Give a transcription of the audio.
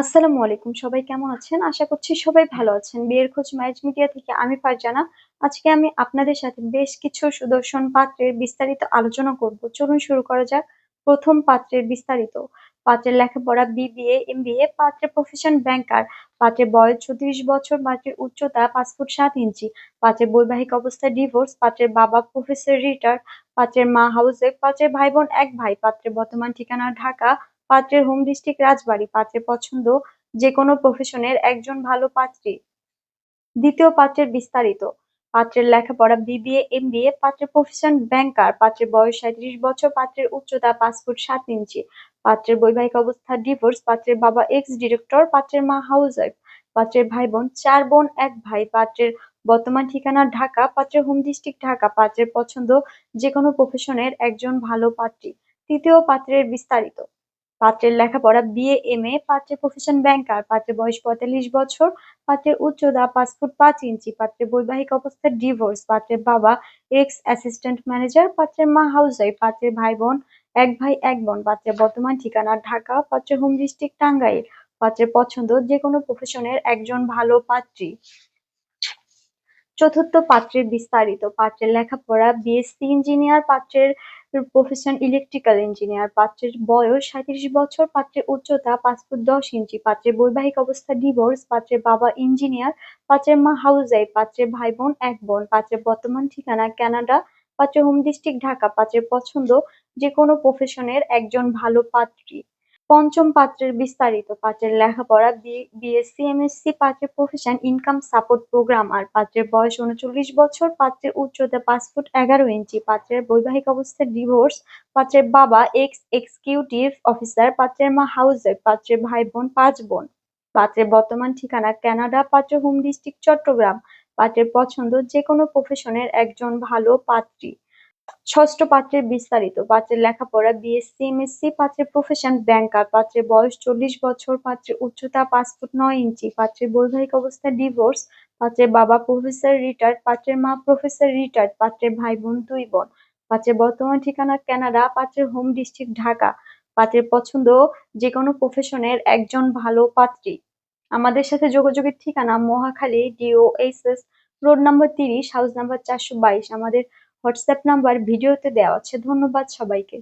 আসসালামু আলাইকুম, সবাই কেমন আছেন? আশা করছি সবাই ভালো আছেন। বিয়ের খোঁজ ম্যারেজ মিডিয়া থেকে আমি ফারজানা। আজকে আমি আপনাদের সাথে বেশ কিছু সুদর্শন পাত্রের বিস্তারিত আলোচনা করব। চলুন শুরু করা যাক। প্রথম পাত্রের বিস্তারিত। পাত্রের লেখাপড়া বিবিএ, এমবিএ, পাত্রের প্রফেশন ব্যাংকার, পাত্রের বয়স 36 বছর, পাত্রের উচ্চতা 5 ফুট 7 ইঞ্চি, পাত্রের বৈবাহিক অবস্থা ডিভোর্স, পাত্রের বাবা প্রফেসর রিটায়ার্ড, পাত্রের মা হাউসওয়াইফ, পাত্রের ভাই বোন এক ভাই, পাত্রের বর্তমান ঠিকানা ঢাকা, পাত্রের হোম ডিস্ট্রিক্ট রাজবাড়ী, পাত্রের পছন্দ যে কোনো প্রফেশনের একজন ভালো পাত্রী। দ্বিতীয় পাত্রের বিস্তারিত। পাত্রের লেখাপড়া বিবিএ, এমবিএ, পাত্রের প্রফেশন ব্যাংকার, পাত্রের বয়স 37 বছর, পাত্রের উচ্চতা 5 ফুট 7 ইঞ্চি, পাত্রের বৈবাহিক অবস্থা ডিভোর্স, পাত্রের বাবা এক্স ডিরেক্টর, পাত্রের মা হাউসওয়াইফ, পাত্রের ভাই বোন 4 বোন 1 ভাই, পাত্রের বর্তমান ঠিকানা ঢাকা, পাত্রের হোম ডিস্ট্রিক্ট ঢাকা, পাত্রের পছন্দ যে কোনো প্রফেশনের একজন ভালো পাত্রী। তৃতীয় পাত্রের বিস্তারিত। পাত্রের লেখাপড়া বিএ, এমএ, পাত্রের প্রফেশন ব্যাংকার, পাত্রের বয়স 45 বছর, পাত্রের উচ্চতা 5 ফুট 5 ইঞ্চি, পাত্রের বৈবাহিক অবস্থা ডিভোর্স, পাত্রের বাবা এক্স অ্যাসিস্ট্যান্ট ম্যানেজার, পাত্রের মা হাউসওয়াইফ, পাত্রের ভাই বোন এক ভাই এক বোন, পাত্রের বর্তমান ঠিকানা ঢাকা, পাত্রের হোম ডিস্ট্রিক্ট টাঙ্গাইল, পাত্রের পছন্দ যে কোনো প্রফেশনের একজন ভালো পাত্রী। চতুর্থ পাত্রের বিস্তারিত। পাত্রের লেখাপড়া বিএসসি ইঞ্জিনিয়ার, পাত্রের প্রফেশন ইলেকট্রিক্যাল ইঞ্জিনিয়ার, পাত্রের বয়স 37 বছর, পাত্রের উচ্চতা 5 ফুট 10 ইঞ্চি, পাত্রের বৈবাহিক অবস্থা ডিভোর্স, পাত্রের বাবা ইঞ্জিনিয়ার, পাত্রের মা হাউসওয়াইফ, পাত্রের ভাই বোন এক বোন, পাত্রের বর্তমান ঠিকানা কানাডা, পাত্রের হোম ডিস্ট্রিক্ট ঢাকা, পাত্রের পছন্দ যে কোনো প্রফেশনের একজন ভালো পাত্রী। পঞ্চম পাত্রের বিস্তারিত। পাত্রের লেখাপড়া বিএসসি, এমএসসি, পাত্রের প্রফেশন ইনকাম সাপোর্ট প্রোগ্রামার, পাত্রের বয়স 39 বছর, পাত্রের উচ্চতা 5 ফুট 11 ইঞ্চি, পাত্রের বৈবাহিক অবস্থা ডিভোর্স, পাত্রের বাবা এক্স এক্সিকিউটিভ অফিসার, পাত্রের মা হাউসওয়াইফ, পাত্রের ভাই বোন 5 বোন, পাত্রের বর্তমান ঠিকানা কানাডা, পাত্রের হোম ডিস্ট্রিক্ট চট্টগ্রাম, পাত্রের পছন্দ যে কোনো প্রফেশনের একজন ভালো পাত্রী। ষষ্ঠ পাত্রের বিস্তারিত। পাত্রের লেখাপড়া বিএসসি, এমএসসি, পাত্রের প্রফেশন ব্যাংকার, পাত্রের বয়স 40 বছর, পাত্রের উচ্চতা 5 ফুট 9 ইঞ্চি, পাত্রের বৈবাহিক অবস্থা ডিভোর্স, পাত্রের বাবা প্রফেসর রিটায়ার্ড, পাত্রের মা প্রফেসর রিটায়ার্ড, পাত্রের ভাই বোন 2 বোন, পাত্রের বর্তমান ঠিকানা কানাডা, পাত্রের হোম ডিস্ট্রিক্ট ঢাকা, পাত্রের পছন্দ যে কোনো প্রফেশনের একজন ভালো পাত্রী। আমাদের সাথে যোগাযোগের ঠিকানা Mohakhali DOHS road number 30, house number 422। আমাদের হোয়াটসঅ্যাপ নাম্বার ভিডিওতে দেওয়া আছে। ধন্যবাদ সবাইকে।